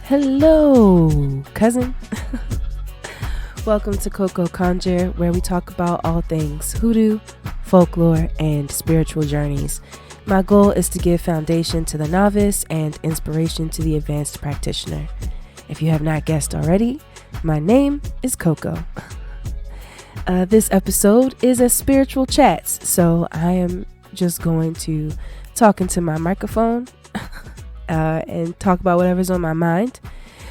Hello, cousin. Welcome to CoCo Conjure, where we talk about all things hoodoo, folklore, and spiritual journeys. My goal is to give foundation to the novice and inspiration to the advanced practitioner. If you have not guessed already, my name is CoCo. This episode is a spiritual chats, so I am just going to talk into my microphone and talk about whatever's on my mind.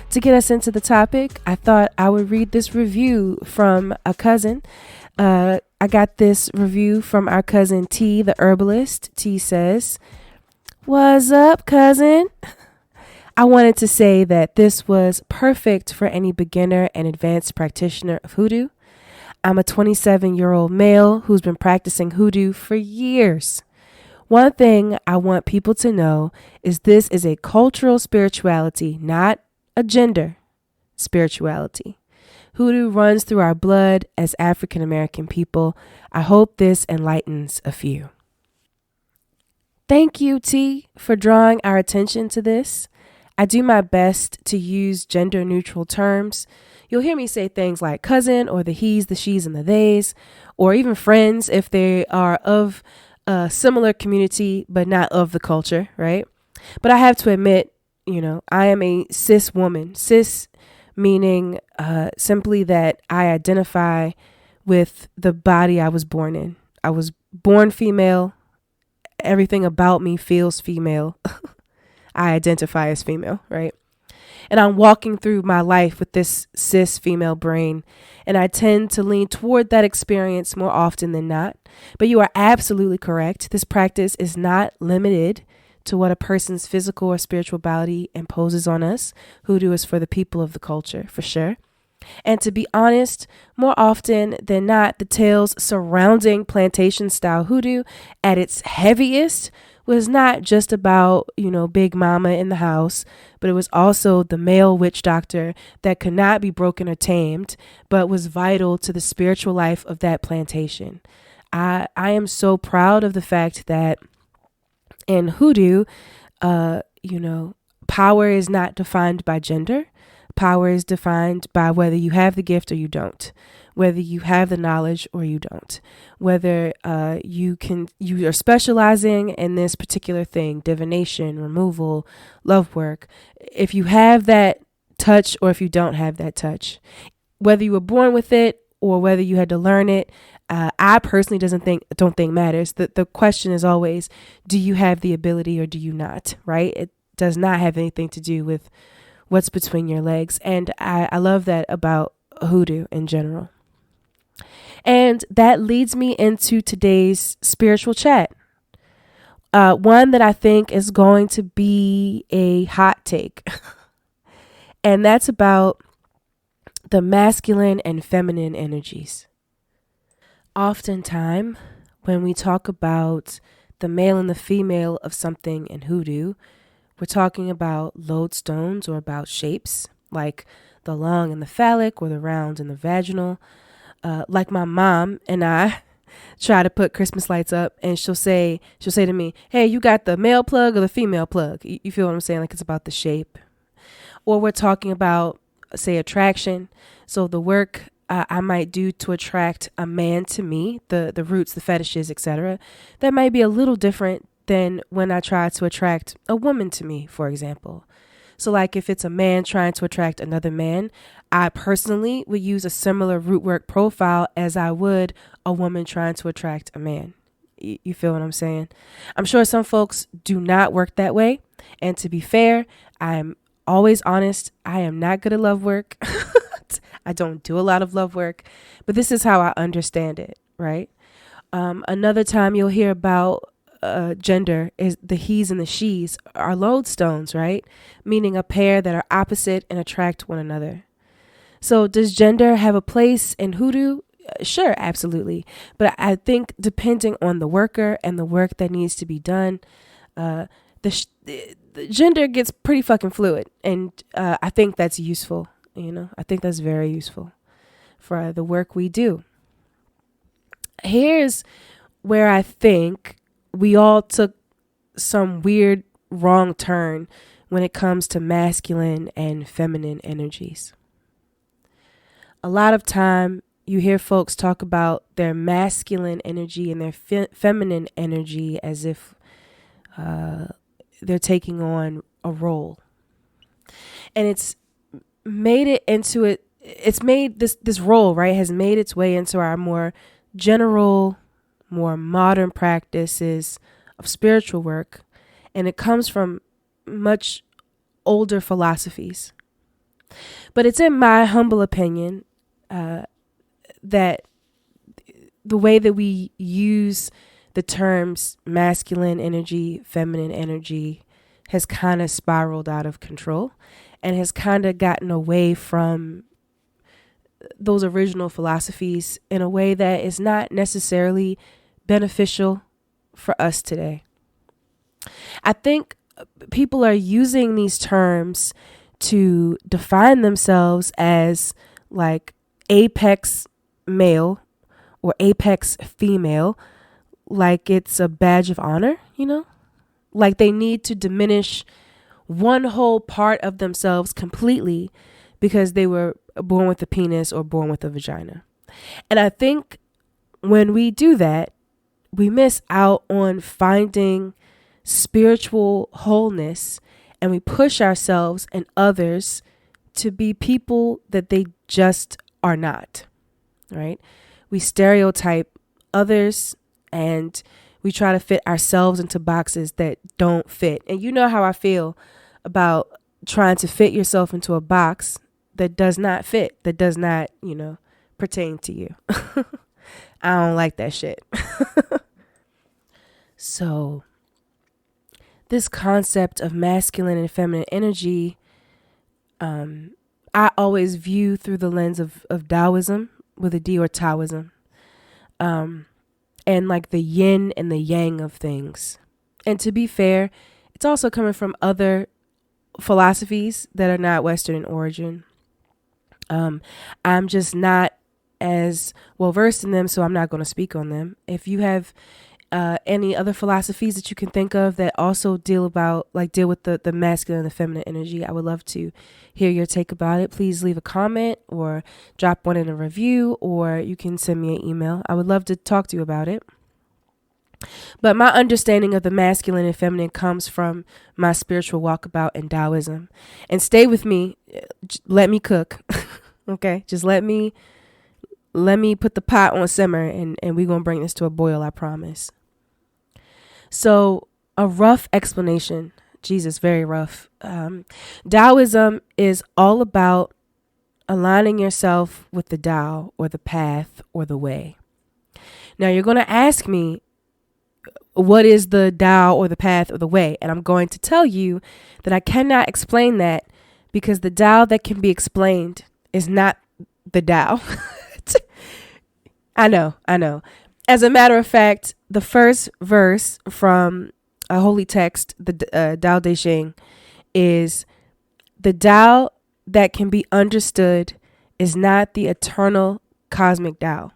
To get us into the topic, I thought I would read this review from a cousin. I got this review from our cousin T, the herbalist. T says, "What's up, cousin? I wanted to say that this was perfect for any beginner and advanced practitioner of hoodoo. I'm a 27-year-old male who's been practicing hoodoo for years. One thing I want people to know is this is a cultural spirituality, not a gender spirituality. Hoodoo runs through our blood as African American people. I hope this enlightens a few." Thank you, T, for drawing our attention to this. I do my best to use gender neutral terms. You'll hear me say things like cousin or the he's, the she's, and the they's, or even friends if they are of a similar community but not of the culture, right? But I have to admit, I am a cis woman. Cis meaning simply that I identify with the body I was born in. I was born female. Everything about me feels female. I identify as female, right? And I'm walking through my life with this cis female brain, and I tend to lean toward that experience more often than not. But you are absolutely correct. This practice is not limited to what a person's physical or spiritual body imposes on us. Hoodoo is for the people of the culture, for sure. And to be honest, more often than not, the tales surrounding plantation style hoodoo at its heaviest was not just about, Big Mama in the house, but it was also the male witch doctor that could not be broken or tamed, but was vital to the spiritual life of that plantation. I am so proud of the fact that in hoodoo, power is not defined by gender. Power is defined by whether you have the gift or you don't, whether you have the knowledge or you don't, whether you are specializing in this particular thing, divination, removal, love work. If you have that touch or if you don't have that touch, whether you were born with it or whether you had to learn it, I personally don't think matters. The question is always, do you have the ability or do you not, right? It does not have anything to do with what's between your legs. And I love that about hoodoo in general. And that leads me into today's spiritual chat. One that I think is going to be a hot take. And that's about the masculine and feminine energies. Oftentimes, when we talk about the male and the female of something in hoodoo, we're talking about lodestones or about shapes, like the long and the phallic or the round and the vaginal. Like my mom and I try to put Christmas lights up, and she'll say to me, "Hey, you got the male plug or the female plug?" You feel what I'm saying? Like it's about the shape. Or we're talking about, say, attraction. So the work I might do to attract a man to me, the roots, the fetishes, etc., that might be a little different than when I try to attract a woman to me, for example. So like if it's a man trying to attract another man, I personally would use a similar root work profile as I would a woman trying to attract a man. You feel what I'm saying? I'm sure some folks do not work that way. And to be fair, I'm always honest. I am not good at love work. I don't do a lot of love work, but this is how I understand it, right? Another time you'll hear about gender is the he's and the she's are lodestones, right? Meaning a pair that are opposite and attract one another. So does gender have a place in hoodoo? Sure, absolutely. But I think depending on the worker and the work that needs to be done, the gender gets pretty fucking fluid. And I think that's useful. I think that's very useful for the work we do. Here's where I think we all took some weird wrong turn when it comes to masculine and feminine energies. A lot of time you hear folks talk about their masculine energy and their feminine energy as if they're taking on a role. And it's made it into it. It's made this role, right, has made its way into our more general, more modern practices of spiritual work. And it comes from much older philosophies. But it's in my humble opinion that the way that we use the terms masculine energy, feminine energy has kind of spiraled out of control and has kind of gotten away from those original philosophies in a way that is not necessarily beneficial for us today. I think people are using these terms to define themselves as like apex male or apex female, like it's a badge of honor, like they need to diminish one whole part of themselves completely because they were born with a penis or born with a vagina. And I think when we do that, we miss out on finding spiritual wholeness, and we push ourselves and others to be people that they just are not, right? We stereotype others and we try to fit ourselves into boxes that don't fit. And you know how I feel about trying to fit yourself into a box that does not fit, that does not, pertain to you. I don't like that shit. So this concept of masculine and feminine energy, I always view through the lens of Taoism with a D, or Taoism, and like the yin and the yang of things. And to be fair, it's also coming from other philosophies that are not Western in origin. I'm just not as well versed in them, so I'm not going to speak on them. If you have any other philosophies that you can think of that also deal with the masculine and the feminine energy, I would love to hear your take about it. Please leave a comment or drop one in a review, or you can send me an email. I would love to talk to you about it. But my understanding of the masculine and feminine comes from my spiritual walkabout in Taoism. And stay with me. Let me cook. Okay? Just let me put the pot on simmer, and we're going to bring this to a boil, I promise. So a rough explanation, Jesus, very rough. Taoism is all about aligning yourself with the Tao, or the path, or the way. Now you're going to ask me, what is the Tao or the path or the way? And I'm going to tell you that I cannot explain that, because the Tao that can be explained is not the Tao. I know. As a matter of fact, the first verse from a holy text, the Tao Te Ching, is the Tao that can be understood is not the eternal cosmic Tao.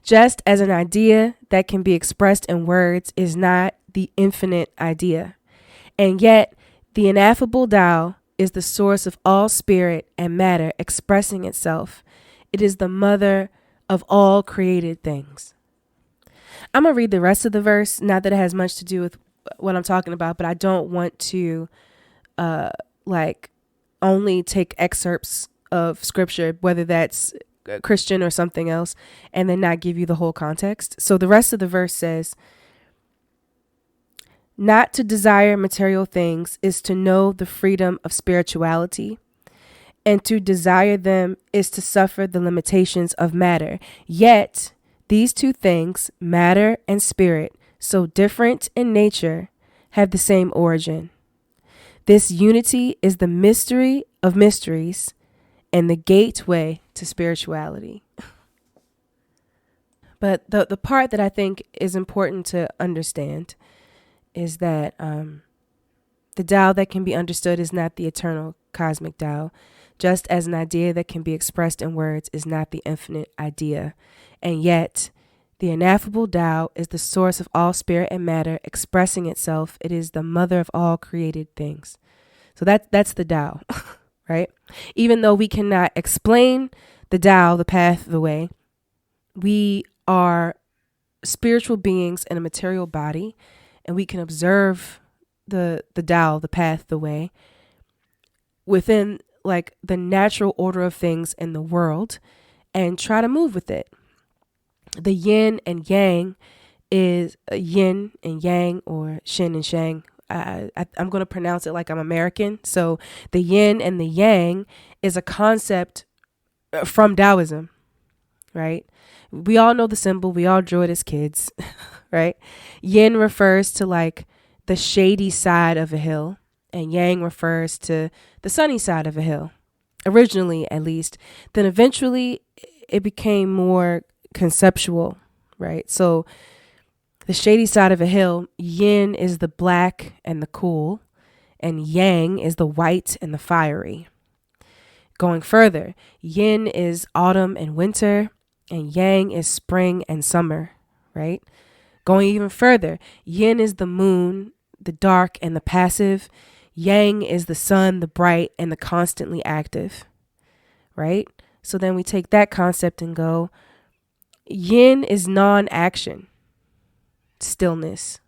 Just as an idea that can be expressed in words is not the infinite idea. And yet, the ineffable Tao is the source of all spirit and matter expressing itself. It is the mother of all created things. I'm going to read the rest of the verse, not that it has much to do with what I'm talking about, but I don't want to only take excerpts of scripture, whether that's Christian or something else, and then not give you the whole context. So the rest of the verse says, not to desire material things is to know the freedom of spirituality, and to desire them is to suffer the limitations of matter. Yet these two things, matter and spirit, so different in nature, have the same origin. This unity is the mystery of mysteries and the gateway to spirituality. But the part that I think is important to understand is that the Tao that can be understood is not the eternal cosmic Tao, just as an idea that can be expressed in words is not the infinite idea. And yet, the ineffable Tao is the source of all spirit and matter expressing itself. It is the mother of all created things. So that's the Tao, right? Even though we cannot explain the Tao, the path, the way, we are spiritual beings in a material body, and we can observe the Tao, the path, the way, within like the natural order of things in the world and try to move with it. The yin and yang is yin and yang, or shin and shang. I'm going to pronounce it like I'm American. So the yin and the yang is a concept from Taoism, right? We all know the symbol. We all drew it as kids, right? Yin refers to like the shady side of a hill, and yang refers to the sunny side of a hill, originally at least. Then eventually it became more conceptual, right? So the shady side of a hill, yin is the black and the cool, and yang is the white and the fiery. Going further, yin is autumn and winter, and yang is spring and summer, right? Going even further, yin is the moon, the dark and the passive. Yang is the sun, the bright and the constantly active, right? So then we take that concept and go, yin is non-action, stillness.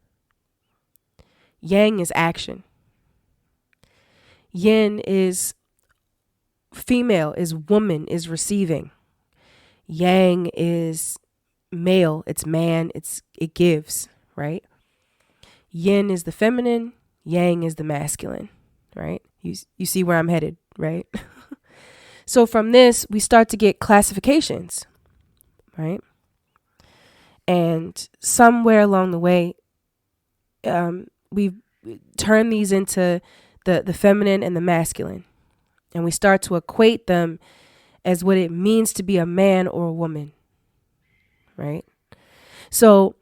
Yang is action. Yin is female, is woman, is receiving. Yang is male, it's man, it gives, right? Yin is the feminine, yang is the masculine, right? You see where I'm headed, right? So from this, we start to get classifications, right? And somewhere along the way, we turn these into the feminine and the masculine. And we start to equate them as what it means to be a man or a woman, right? So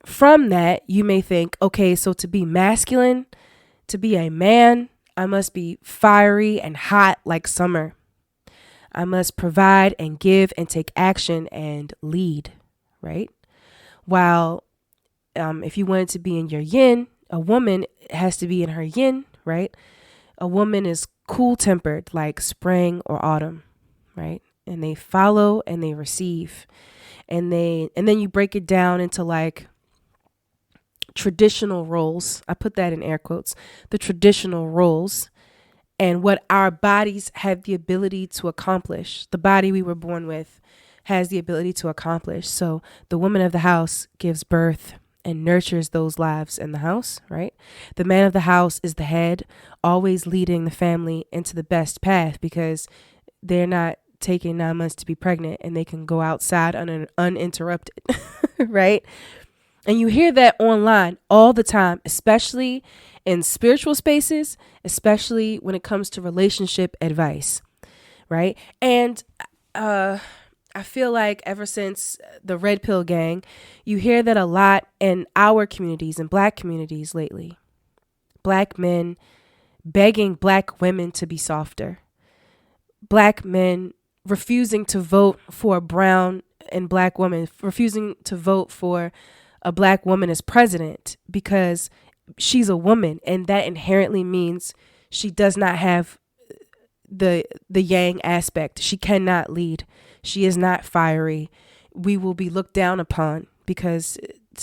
from that, you may think, okay, so to be masculine, to be a man, I must be fiery and hot like summer. I must provide and give and take action and lead, right? While if you wanted to be in your yin, a woman has to be in her yin, right? A woman is cool-tempered like spring or autumn, right? And they follow and they receive. And then you break it down into like traditional roles. I put that in air quotes. The traditional roles and what our bodies have the ability to accomplish. The body we were born with has the ability to accomplish. So the woman of the house gives birth and nurtures those lives in the house, right? The man of the house is the head, always leading the family into the best path because they're not taking 9 months to be pregnant and they can go outside uninterrupted, right? And you hear that online all the time, especially in spiritual spaces, especially when it comes to relationship advice, right? And I feel like ever since the Red Pill Gang, you hear that a lot in our communities and Black communities lately. Black men begging Black women to be softer. Black men refusing to vote for a brown and Black woman, refusing to vote for a Black woman as president because she's a woman, and that inherently means she does not have the yang aspect. She cannot lead. She is not fiery. We will be looked down upon because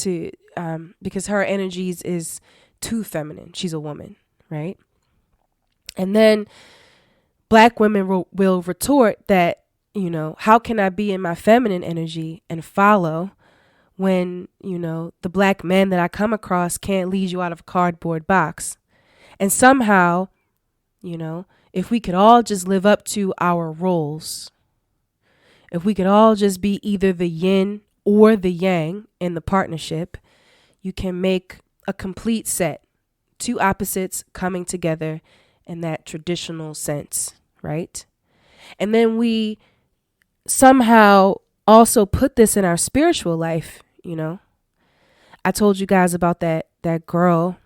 her energies is too feminine. She's a woman, right? And then Black women will retort that, how can I be in my feminine energy and follow when, the Black man that I come across can't lead you out of a cardboard box? And somehow, if we could all just live up to our roles, if we could all just be either the yin or the yang in the partnership, you can make a complete set, two opposites coming together in that traditional sense, right? And then we somehow also put this in our spiritual life, I told you guys about that girl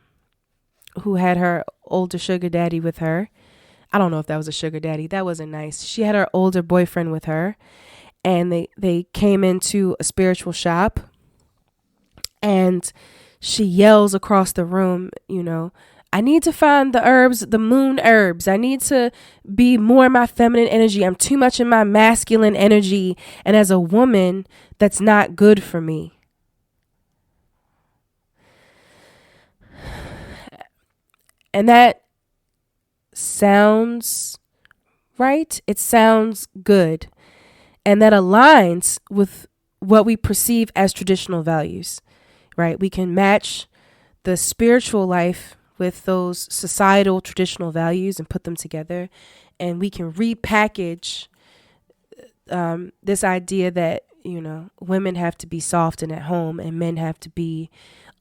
who had her older sugar daddy with her. I don't know if that was a sugar daddy. That wasn't nice. She had her older boyfriend with her, and they came into a spiritual shop, and she yells across the room, I need to find the herbs, the moon herbs. I need to be more in my feminine energy. I'm too much in my masculine energy. And as a woman, that's not good for me. And that sounds right. It sounds good. And that aligns with what we perceive as traditional values, right? We can match the spiritual life with those societal traditional values and put them together. And we can repackage this idea that, women have to be soft and at home and men have to be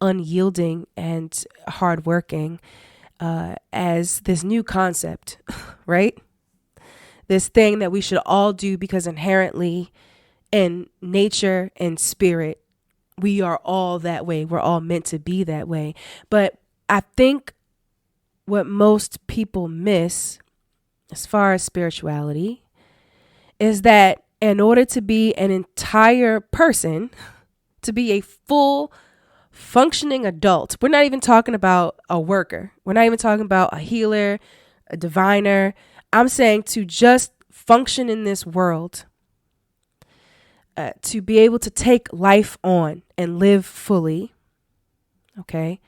unyielding and hardworking as this new concept, right? This thing that we should all do because inherently in nature and spirit, we are all that way. We're all meant to be that way. But I think what most people miss as far as spirituality is that in order to be an entire person, to be a full functioning adult, we're not even talking about a worker. We're not even talking about a healer, a diviner. I'm saying to just function in this world, to be able to take life on and live fully, okay,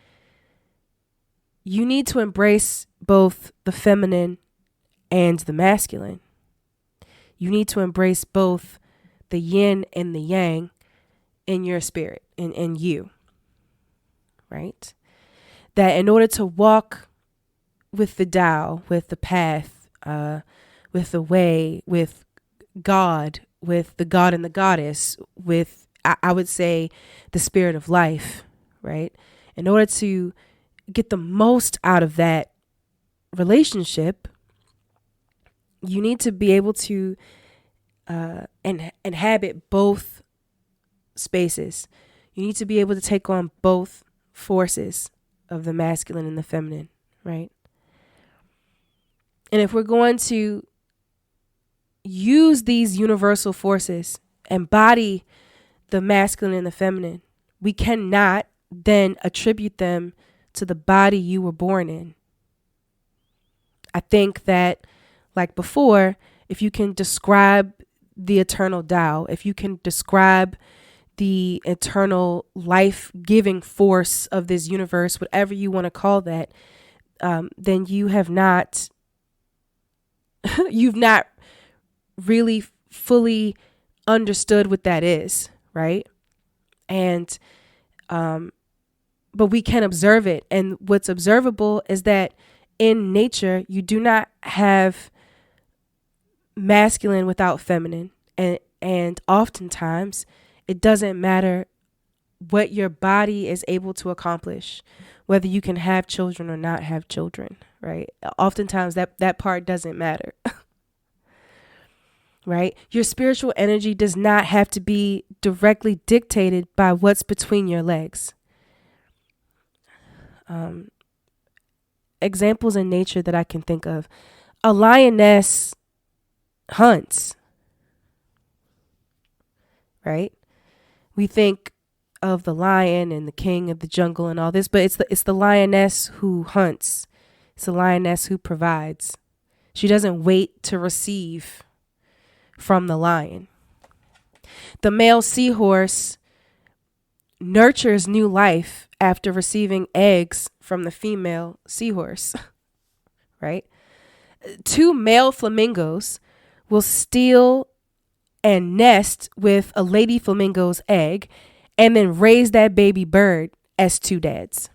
you need to embrace both the feminine and the masculine. You need to embrace both the yin and the yang in your spirit, in you, right? That in order to walk with the Tao, with the path, with the way, with God, with the God and the goddess, with, I would say, the spirit of life, right? In order to get the most out of that relationship, you need to be able to inhabit both spaces. You need to be able to take on both forces of the masculine and the feminine, right? And if we're going to use these universal forces, embody the masculine and the feminine, we cannot then attribute them to the body you were born in. I think that, like before, if you can describe the eternal Tao, if you can describe the eternal life-giving force of this universe, whatever you want to call that, then you have not, you've not really fully understood what that is, right? And, but we can observe it. And what's observable is that in nature, you do not have masculine without feminine. And oftentimes it doesn't matter what your body is able to accomplish, whether you can have children or not have children, right? Oftentimes that part doesn't matter. Right? Your spiritual energy does not have to be directly dictated by what's between your legs. Examples in nature that I can think of. A lioness hunts, right? We think of the lion and the king of the jungle and all this, but it's the lioness who hunts. It's the lioness who provides. She doesn't wait to receive from the lion. The male seahorse nurtures new life after receiving eggs from the female seahorse, right? 2 male flamingos will steal and nest with a lady flamingo's egg and then raise that baby bird as 2 dads.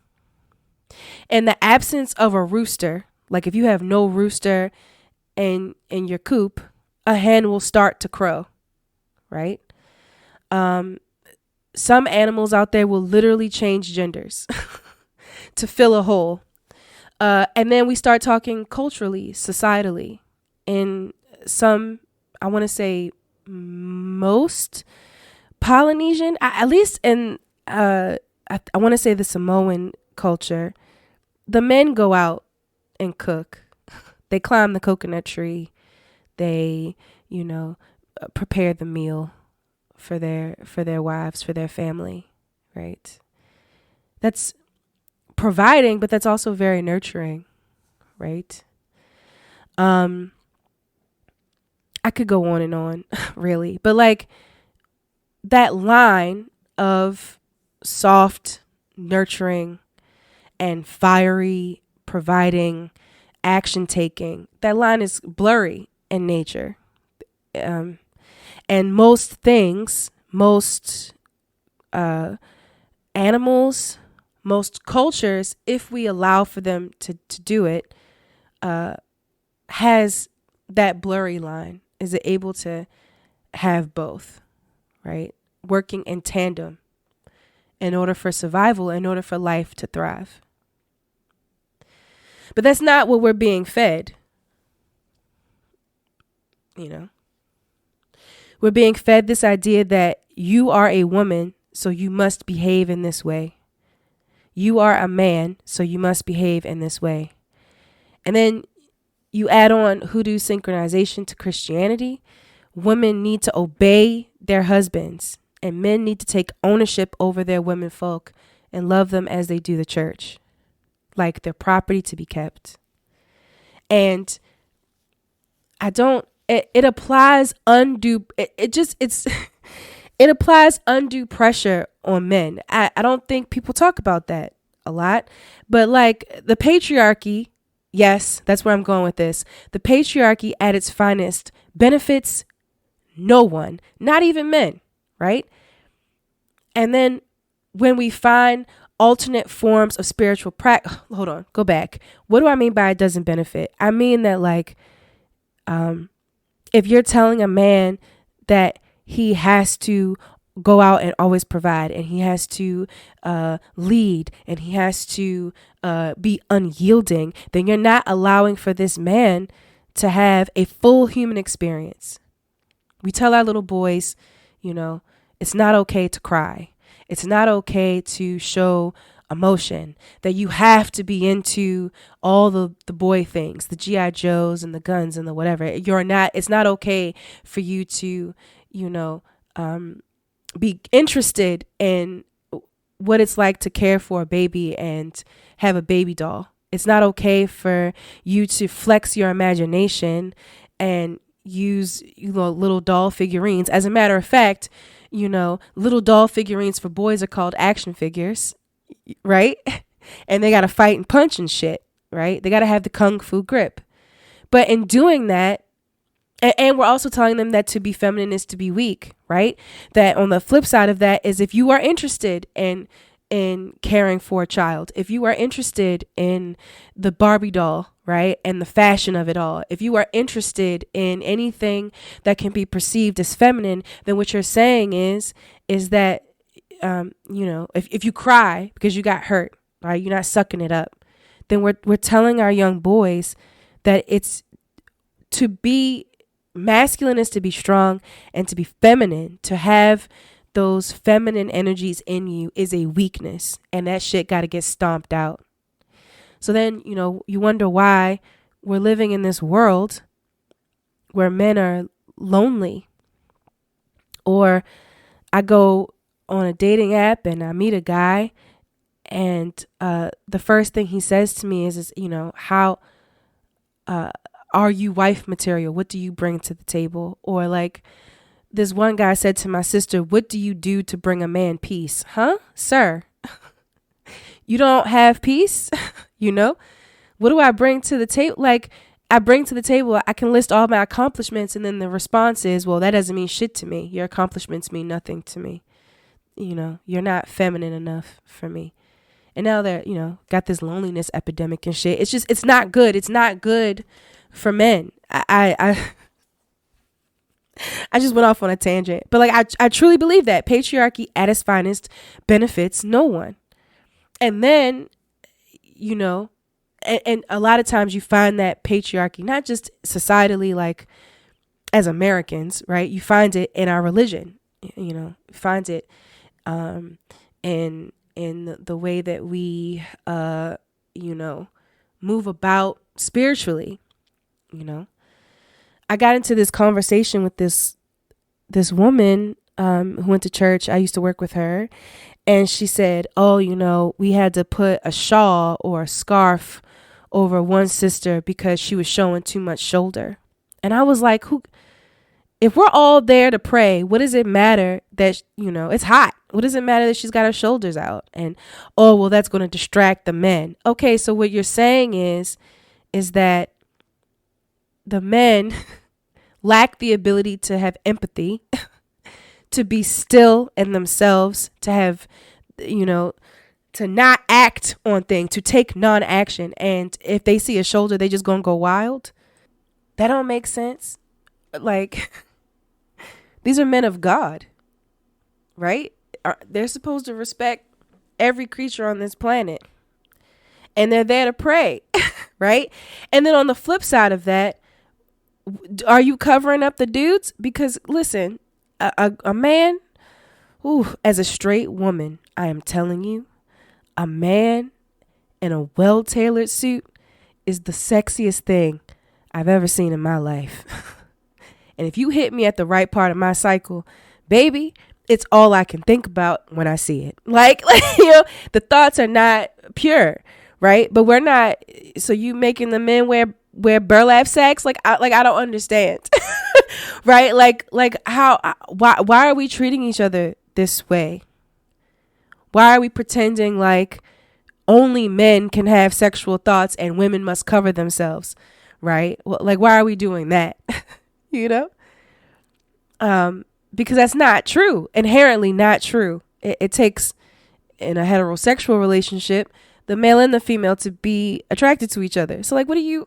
In the absence of a rooster, like if you have no rooster in your coop, a hen will start to crow, right? Some animals out there will literally change genders to fill a hole. And then we start talking culturally, societally. In some, I want to say most Polynesian, at least in, I want to say the Samoan culture, the men go out and cook. They climb the coconut tree. They, prepare the meal for their wives, for their family, right? That's providing, but that's also very nurturing, right? I could go on and on, really, but like that line of soft, nurturing, and fiery, providing, action taking, that line is blurry in nature. Um, and most things, most animals, most cultures, if we allow for them to do it, has that blurry line, is it able to have both, right? Working in tandem in order for survival, in order for life to thrive. But that's not what we're being fed. You know, we're being fed this idea that you are a woman, so you must behave in this way. You are a man, so you must behave in this way. And then you add on hoodoo synchronization to Christianity. Women need to obey their husbands, and men need to take ownership over their women folk and love them as they do the church, like their property to be kept. And it applies undue, it applies undue pressure on men. I don't think people talk about that a lot, but like the patriarchy, yes, that's where I'm going with this. The patriarchy at its finest benefits no one, not even men, right? And then when we find alternate forms of spiritual practice, hold on, go back. What do I mean by it doesn't benefit? I mean that like, if you're telling a man that he has to go out and always provide, and he has to lead, and he has to be unyielding, then you're not allowing for this man to have a full human experience. We tell our little boys, it's not okay to cry. It's not okay to show emotion, that you have to be into all the boy things, the G.I. Joes and the guns and the whatever. It's not okay for you to, be interested in what it's like to care for a baby and have a baby doll. It's not okay for you to flex your imagination and use, little doll figurines. As a matter of fact, little doll figurines for boys are called action figures, right? And they got to fight and punch and shit, right? They got to have the kung fu grip. But in doing that, and we're also telling them that to be feminine is to be weak, right? That on the flip side of that is if you are interested in caring for a child, if you are interested in the Barbie doll, right, and the fashion of it all, if you are interested in anything that can be perceived as feminine, then what you're saying is that, if you cry because you got hurt, right, you're not sucking it up, then we're telling our young boys that it's to be masculine is to be strong, and to be feminine, to have those feminine energies in you, is a weakness, and that shit got to get stomped out. So then, you wonder why we're living in this world where men are lonely. Or I go on a dating app and I meet a guy, and the first thing he says to me is how are you wife material? What do you bring to the table? Or like this one guy said to my sister, what do you do to bring a man peace? Huh? Sir, you don't have peace? What do I bring to the table? Like, I bring to the table, I can list all my accomplishments, and then the response is, well, that doesn't mean shit to me. Your accomplishments mean nothing to me. You're not feminine enough for me. And now they're, got this loneliness epidemic and shit. It's not good. It's not good for men. I just went off on a tangent, but like, I truly believe that patriarchy at its finest benefits no one. And then, and a lot of times you find that patriarchy, not just societally, like as Americans, right? You find it in our religion, you find it, in the way that we, move about spiritually. I got into this conversation with this woman who went to church. I used to work with her, And she said, oh, we had to put a shawl or a scarf over one sister because she was showing too much shoulder. And I was like, who? If we're all there to pray, what does it matter that, it's hot? What does it matter that she's got her shoulders out? And, oh, well, that's going to distract the men. Okay, so what you're saying is that the men lack the ability to have empathy, to be still in themselves, to have, to not act on things, to take non-action. And if they see a shoulder, they just going to go wild. That don't make sense. Like, these are men of God, right? They're supposed to respect every creature on this planet. And they're there to pray, right? And then on the flip side of that, are you covering up the dudes? Because listen, a man, as a straight woman, I am telling you, a man in a well-tailored suit is the sexiest thing I've ever seen in my life. And if you hit me at the right part of my cycle, baby, it's all I can think about when I see it. Like the thoughts are not pure, right? But we're not. So you making the men wear burlap sacks? I don't understand, right? Like how? Why are we treating each other this way? Why are we pretending like only men can have sexual thoughts and women must cover themselves, right? Well, like, why are we doing that? Because that's not true, inherently not true. It takes, in a heterosexual relationship, the male and the female to be attracted to each other. So like, what are you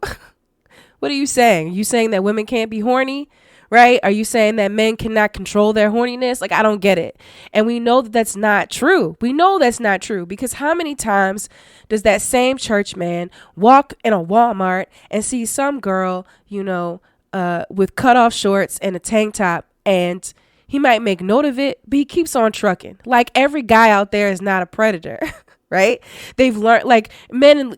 saying? Are you saying that women can't be horny? Right? Are you saying that men cannot control their horniness? Like, I don't get it. And we know that that's not true. We know that's not true because how many times does that same church man walk in a Walmart and see some girl, with cut off shorts and a tank top, and he might make note of it, but he keeps on trucking. Like, every guy out there is not a predator. Right? They've learned, like, men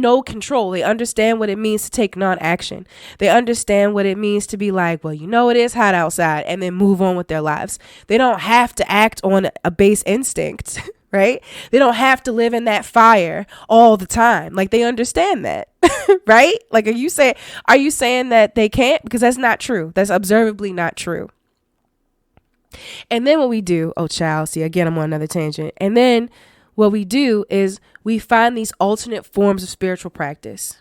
know control. They understand what it means to take non-action. They understand what it means to be like, well, it is hot outside, and then move on with their lives. They don't have to act on a base instinct, right? They don't have to live in that fire all the time. Like, they understand that, right? Like, are you saying that they can't? Because that's not true. That's observably not true. And then what we do, oh child, see, again, I'm on another tangent. And then what we do is we find these alternate forms of spiritual practice.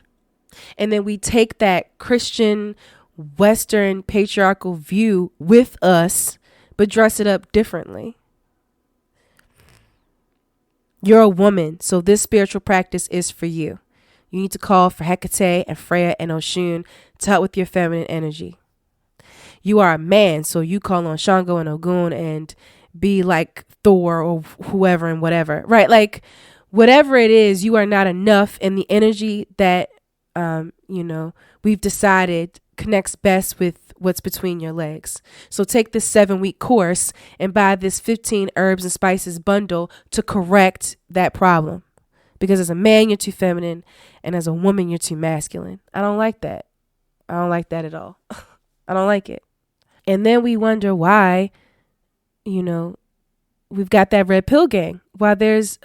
And then we take that Christian, Western, patriarchal view with us, but dress it up differently. You're a woman, so this spiritual practice is for you. You need to call for Hecate and Freya and Oshun to help with your feminine energy. You are a man, so you call on Shango and Ogun and be like Thor or whoever and whatever, right? Like, whatever it is, you are not enough in the energy that, we've decided connects best with what's between your legs. So take this 7-week course and buy this 15 herbs and spices bundle to correct that problem. Because as a man, you're too feminine, and as a woman, you're too masculine. I don't like that. I don't like that at all. I don't like it. And then we wonder why, we've got that red pill gang. Why there's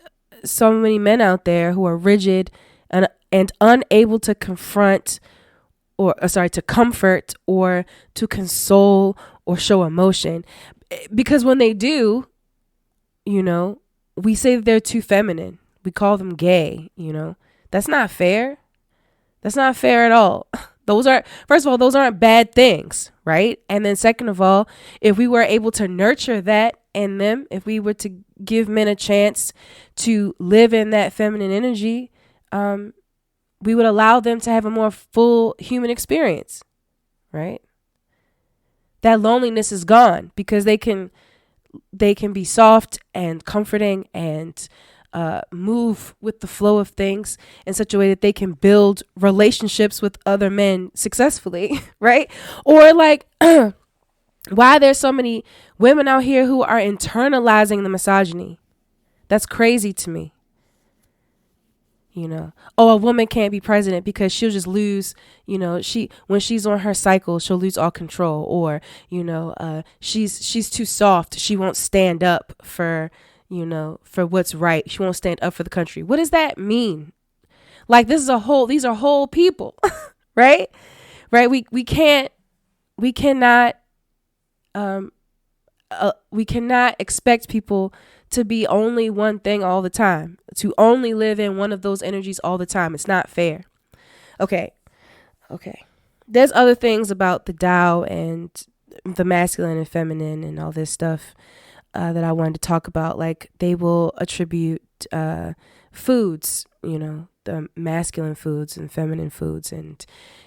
so many men out there who are rigid and unable to confront to comfort or to console or show emotion. Because when they do, we say that they're too feminine. We call them gay, That's not fair. That's not fair at all. First of all, those aren't bad things, right? And then second of all, if we were able to nurture that in them, if we were to give men a chance to live in that feminine energy, we would allow them to have a more full human experience, right? That loneliness is gone because they can be soft and comforting and move with the flow of things in such a way that they can build relationships with other men successfully, right? Or like, why there's so many women out here who are internalizing the misogyny. That's crazy to me. A woman can't be president because she'll just lose, when she's on her cycle, she'll lose all control, or, she's too soft. She won't stand up for, for what's right. She won't stand up for the country. What does that mean? Like, these are whole people, right? Right. We cannot, we cannot expect people to be only one thing all the time, to only live in one of those energies all the time. It's not fair. Okay. There's other things about the Tao and the masculine and feminine and all this stuff that I wanted to talk about. Like, they will attribute foods, the masculine foods and feminine foods, and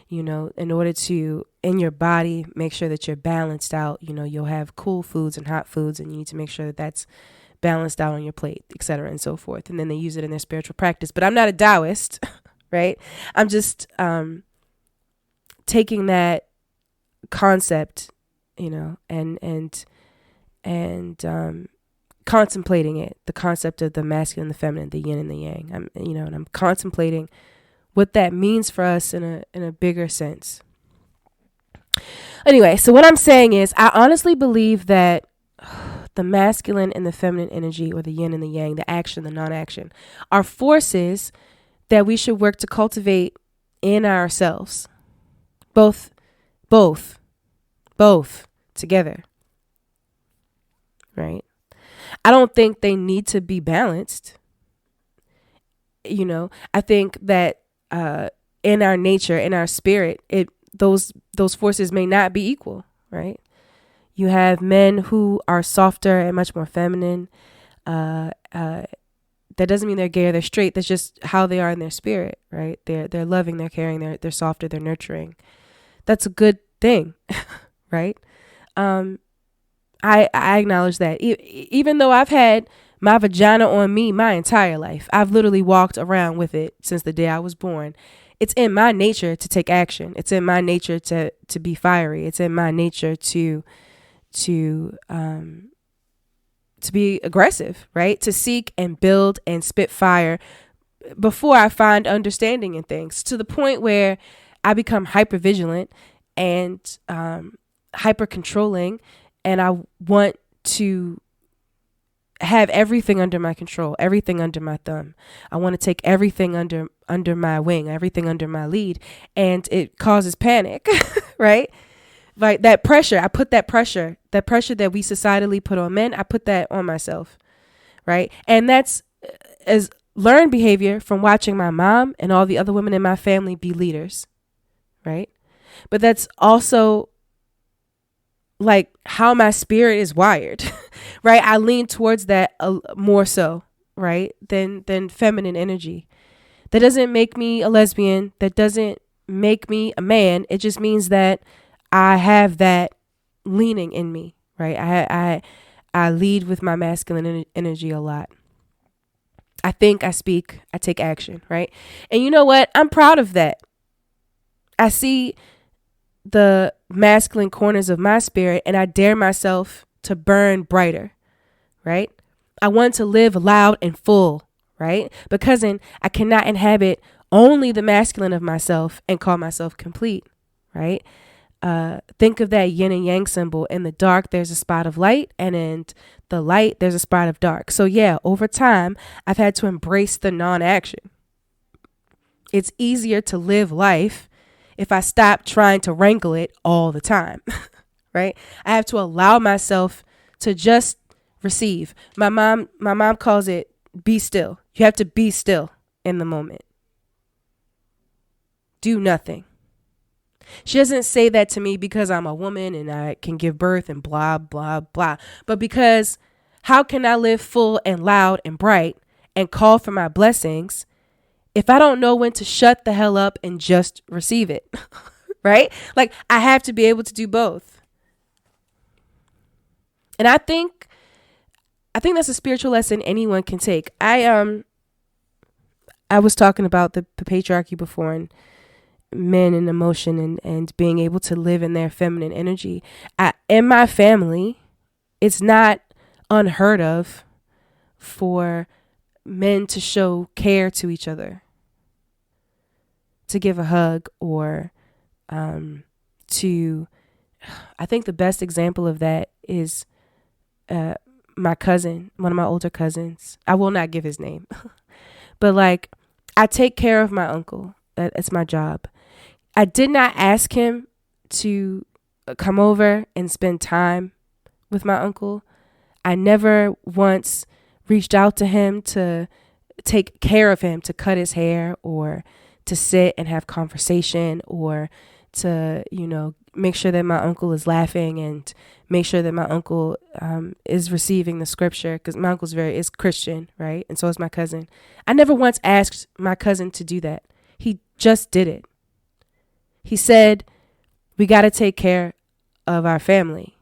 in order to, in your body, make sure that you're balanced out. You'll have cool foods and hot foods, and you need to make sure that that's balanced out on your plate, etc., and so forth. And then they use it in their spiritual practice. But I'm not a Taoist, right? I'm just taking that concept, and contemplating it, the concept of the masculine, the feminine, the yin and the yang. And I'm contemplating what that means for us in a bigger sense. Anyway, so what I'm saying is, I honestly believe that the masculine and the feminine energy, or the yin and the yang, the action, the non-action, are forces that we should work to cultivate in ourselves. Both together. Right? I don't think they need to be balanced. I think that in our nature, in our spirit, those forces may not be equal, right? You have men who are softer and much more feminine. That doesn't mean they're gay or they're straight. That's just how they are in their spirit, right? They're loving, they're caring, they're softer, they're nurturing. That's a good thing, right? I acknowledge that. Even though I've had my vagina on me my entire life, I've literally walked around with it since the day I was born. It's in my nature to take action. It's in my nature to be fiery. It's in my nature to be aggressive, right? To seek and build and spit fire before I find understanding in things, to the point where I become hyper vigilant and hyper controlling, and I want to have everything under my control, everything under my thumb. I want to take everything under my wing, everything under my lead, and it causes panic, right? Like that pressure, I put that pressure that we societally put on men, I put that on myself, right? And that's as learned behavior from watching my mom and all the other women in my family be leaders, right? But that's also like how my spirit is wired, right? I lean towards that more so, right, than feminine energy. That doesn't make me a lesbian. That doesn't make me a man. It just means that I have that leaning in me, right? I lead with my masculine energy a lot. I think, I speak, I take action, right? And you know what? I'm proud of that. I see the masculine corners of my spirit, and I dare myself to burn brighter, right? I want to live loud and full, right? Because I cannot inhabit only the masculine of myself and call myself complete, right? Think of that yin and yang symbol. In the dark, there's a spot of light, and in the light, there's a spot of dark. So yeah, over time, I've had to embrace the non-action. It's easier to live life if I stop trying to wrangle it all the time, right? I have to allow myself to just receive. My mom calls it be still. You have to be still in the moment. Do nothing. She doesn't say that to me because I'm a woman and I can give birth and blah, blah, blah. But because how can I live full and loud and bright and call for my blessings if I don't know when to shut the hell up and just receive it, right? Like, I have to be able to do both. And I think that's a spiritual lesson anyone can take. I was talking about the patriarchy before, and men and emotion and being able to live in their feminine energy. In my family, it's not unheard of for men to show care to each other, to give a hug, or I think the best example of that is my cousin, one of my older cousins. I will not give his name, but like, I take care of my uncle. That's my job. I did not ask him to come over and spend time with my uncle. I never once reached out to him to take care of him, to cut his hair or to sit and have conversation or to, make sure that my uncle is laughing and make sure that my uncle is receiving the scripture, because my uncle's is Christian, right? And so is my cousin. I never once asked my cousin to do that. He just did it. He said, we got to take care of our family.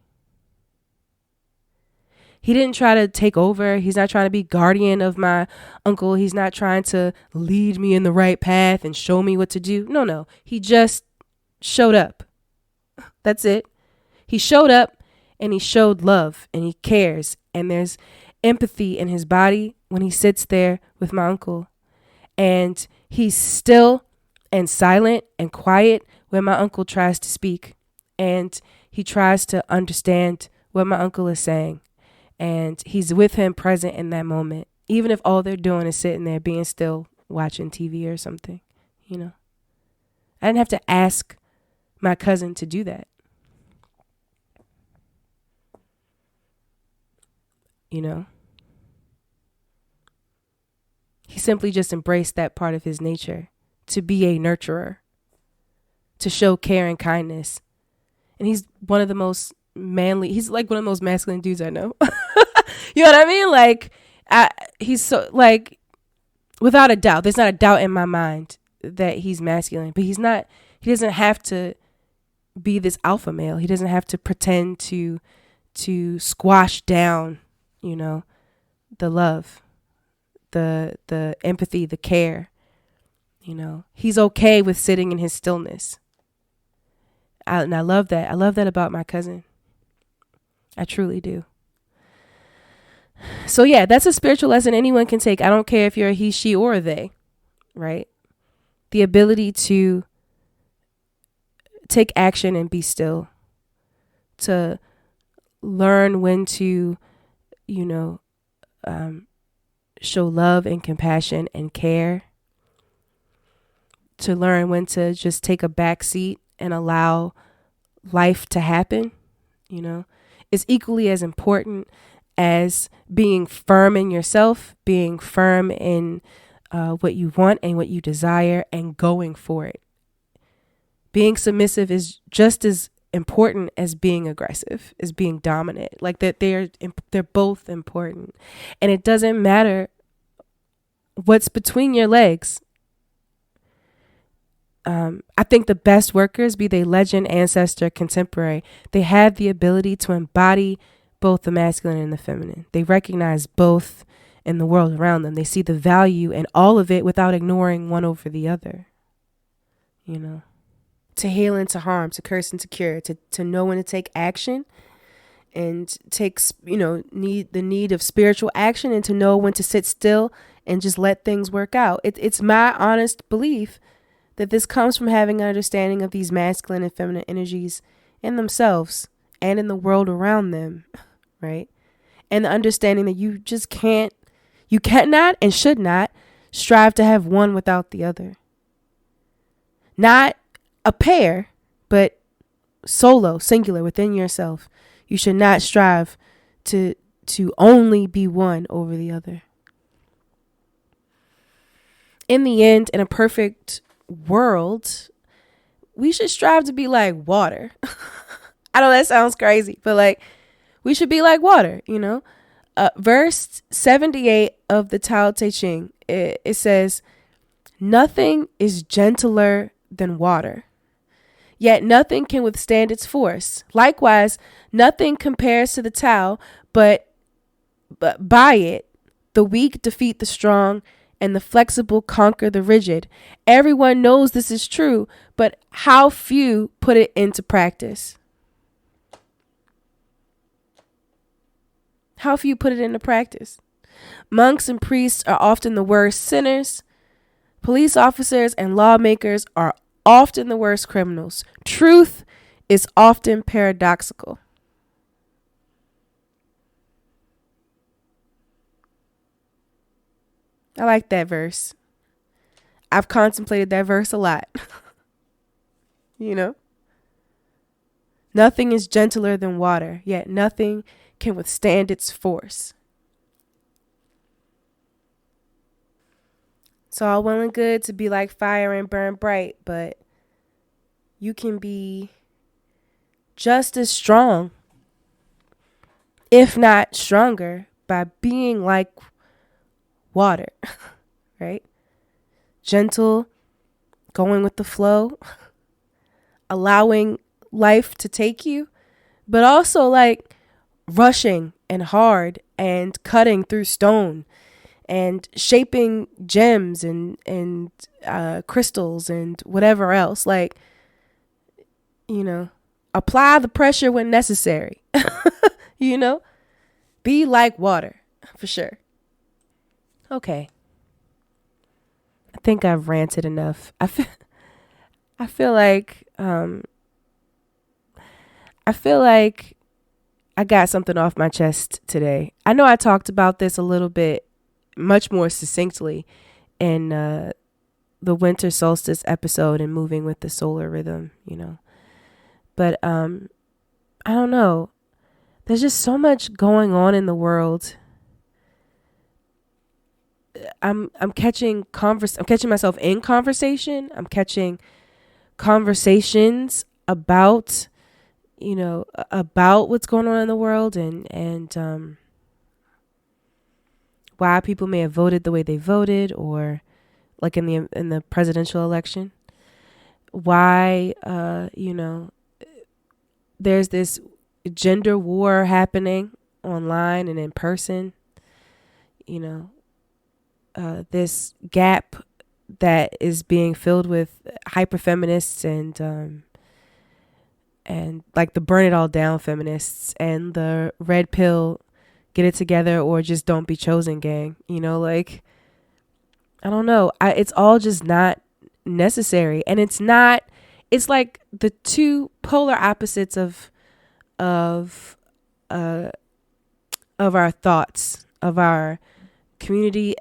He didn't try to take over. He's not trying to be guardian of my uncle. He's not trying to lead me in the right path and show me what to do. No. He just showed up. That's it. He showed up and he showed love and he cares. And there's empathy in his body when he sits there with my uncle. And he's still and silent and quiet when my uncle tries to speak. And he tries to understand what my uncle is saying. And he's with him present in that moment, even if all they're doing is sitting there being still watching TV or something, I didn't have to ask my cousin to do that. He simply just embraced that part of his nature to be a nurturer, to show care and kindness. And he's one of the most manly, he's like one of the most masculine dudes I know. You know what I mean? Like, he's so, like, without a doubt, there's not a doubt in my mind that he's masculine, but he doesn't have to be this alpha male. He doesn't have to pretend to squash down, the love, the empathy, the care. He's okay with sitting in his stillness. And I love that. I love that about my cousin. I truly do. So yeah, that's a spiritual lesson anyone can take. I don't care if you're a he, she, or a they, right? The ability to take action and be still, to learn when to, show love and compassion and care, to learn when to just take a back seat and allow life to happen, is equally as important as being firm in yourself, being firm in what you want and what you desire and going for it. Being submissive is just as important as being aggressive, as being dominant. Like that, they're both important. And it doesn't matter what's between your legs. I think the best workers, be they legend, ancestor, contemporary, they have the ability to embody both the masculine and the feminine. They recognize both in the world around them. They see the value in all of it without ignoring one over the other. To heal and to harm, to curse and to cure, to know when to take action and takes, need the need of spiritual action, and to know when to sit still and just let things work out. It's my honest belief that this comes from having an understanding of these masculine and feminine energies in themselves and in the world around them, right? And the understanding that you cannot and should not strive to have one without the other. Not a pair, but solo, singular, within yourself. You should not strive to only be one over the other. In the end, in a perfect world, we should strive to be like water. I know that sounds crazy, but like, we should be like water, verse 78 of the Tao Te Ching, it says, nothing is gentler than water, yet nothing can withstand its force. Likewise, nothing compares to the Tao, but by it, the weak defeat the strong, and the flexible conquer the rigid. Everyone knows this is true, but how few put it into practice. How few put it into practice. Monks and priests are often the worst sinners. Police officers and lawmakers are often the worst criminals. Truth is often paradoxical. I like that verse. I've contemplated that verse a lot. You know, nothing is gentler than water, yet nothing can withstand its force. It's all well and good to be like fire and burn bright, but you can be just as strong, if not stronger, by being like water, right? Gentle, going with the flow, allowing life to take you, but also like rushing and hard and cutting through stone and shaping gems and crystals and whatever else. Like, you know, apply the pressure when necessary. You know, be like water for sure. Okay. I think I've ranted enough. I feel like I feel like I got something off my chest today. I know I talked about this a little bit much more succinctly in the winter solstice episode and moving with the solar rhythm, you know. But I don't know. There's just so much going on in the world. I'm catching myself in conversation. I'm catching conversations about, you know, about what's going on in the world and why people may have voted the way they voted, or like in the presidential election, why you know, there's this gender war happening online and in person, you know, this gap that is being filled with hyper feminists and like the burn it all down feminists and the red pill get it together or just don't be chosen gang, you know, like I don't know, it's all just not necessary. And it's like the two polar opposites of uh of our thoughts, of our community,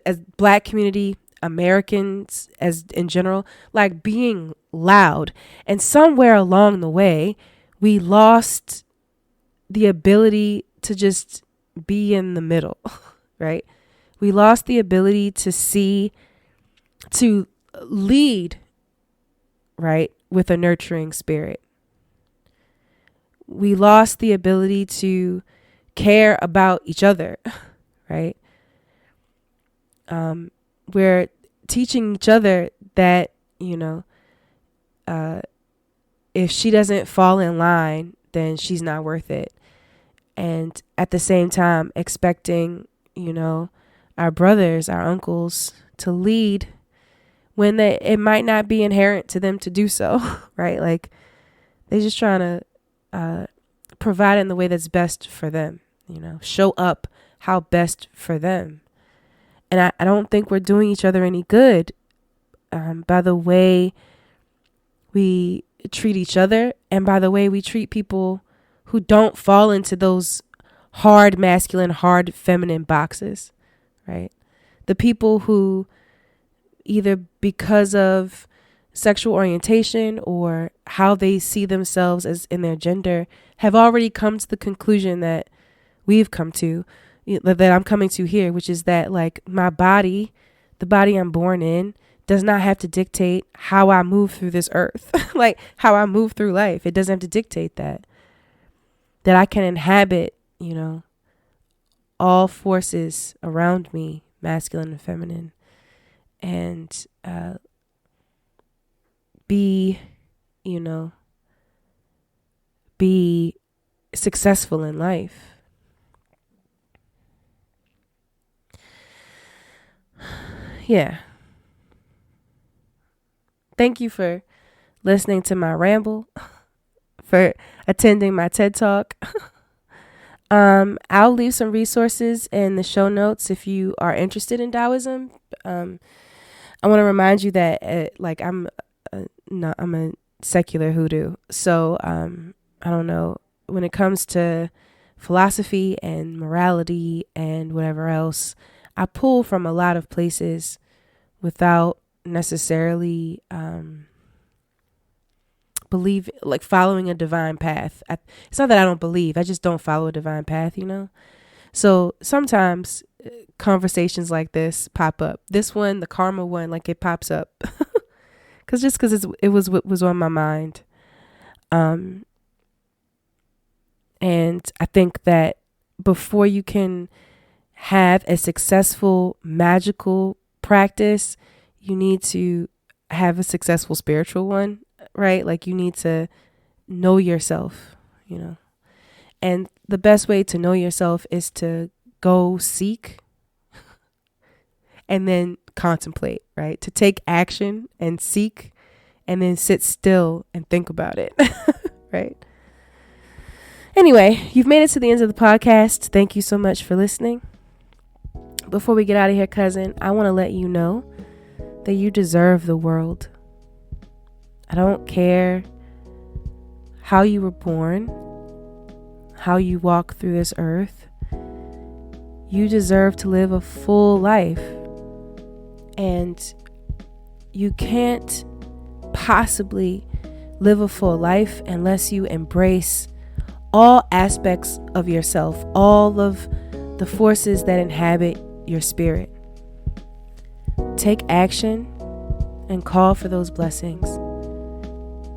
as black community, Americans as in general, like being loud. And somewhere along the way, we lost the ability to just be in the middle, right? We lost the ability to lead, right, with a nurturing spirit. We lost the ability to care about each other, right? We're teaching each other that, you know, if she doesn't fall in line, then she's not worth it. And at the same time, expecting, you know, our brothers, our uncles to lead when it might not be inherent to them to do so, right? Like they're just trying to provide in the way that's best for them, you know, show up how best for them. And I don't think we're doing each other any good by the way we treat each other and by the way we treat people who don't fall into those hard masculine, hard feminine boxes, right? The people who either because of sexual orientation or how they see themselves as in their gender have already come to the conclusion that we've come to, that I'm coming to here, which is that like my body, the body I'm born in, does not have to dictate how I move through this earth, like how I move through life. It doesn't have to dictate that I can inhabit, you know, all forces around me, masculine and feminine, and be, you know, be successful in life. Yeah. Thank you for listening to my ramble, for attending my TED Talk. I'll leave some resources in the show notes if you are interested in Taoism. I want to remind you that like I'm a secular hoodoo, so I don't know, when it comes to philosophy and morality and whatever else, I pull from a lot of places without necessarily believe, like following a divine path. It's not that I don't believe, I just don't follow a divine path, So sometimes conversations like this pop up. This one, the karma one, like it pops up because it was what was on my mind. And I think that before you can have a successful magical practice, you need to have a successful spiritual one, right? Like you need to know yourself, And the best way to know yourself is to go seek and then contemplate, right? To take action and seek and then sit still and think about it, right? Anyway, you've made it to the end of the podcast. Thank you so much for listening. Before we get out of here, cousin, I want to let you know that you deserve the world. I don't care how you were born, how you walk through this earth. You deserve to live a full life. And you can't possibly live a full life unless you embrace all aspects of yourself, all of the forces that inhabit your spirit. Take action and call for those blessings,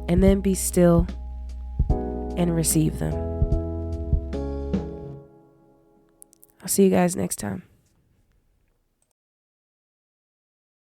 and then be still and receive them. I'll see you guys next time.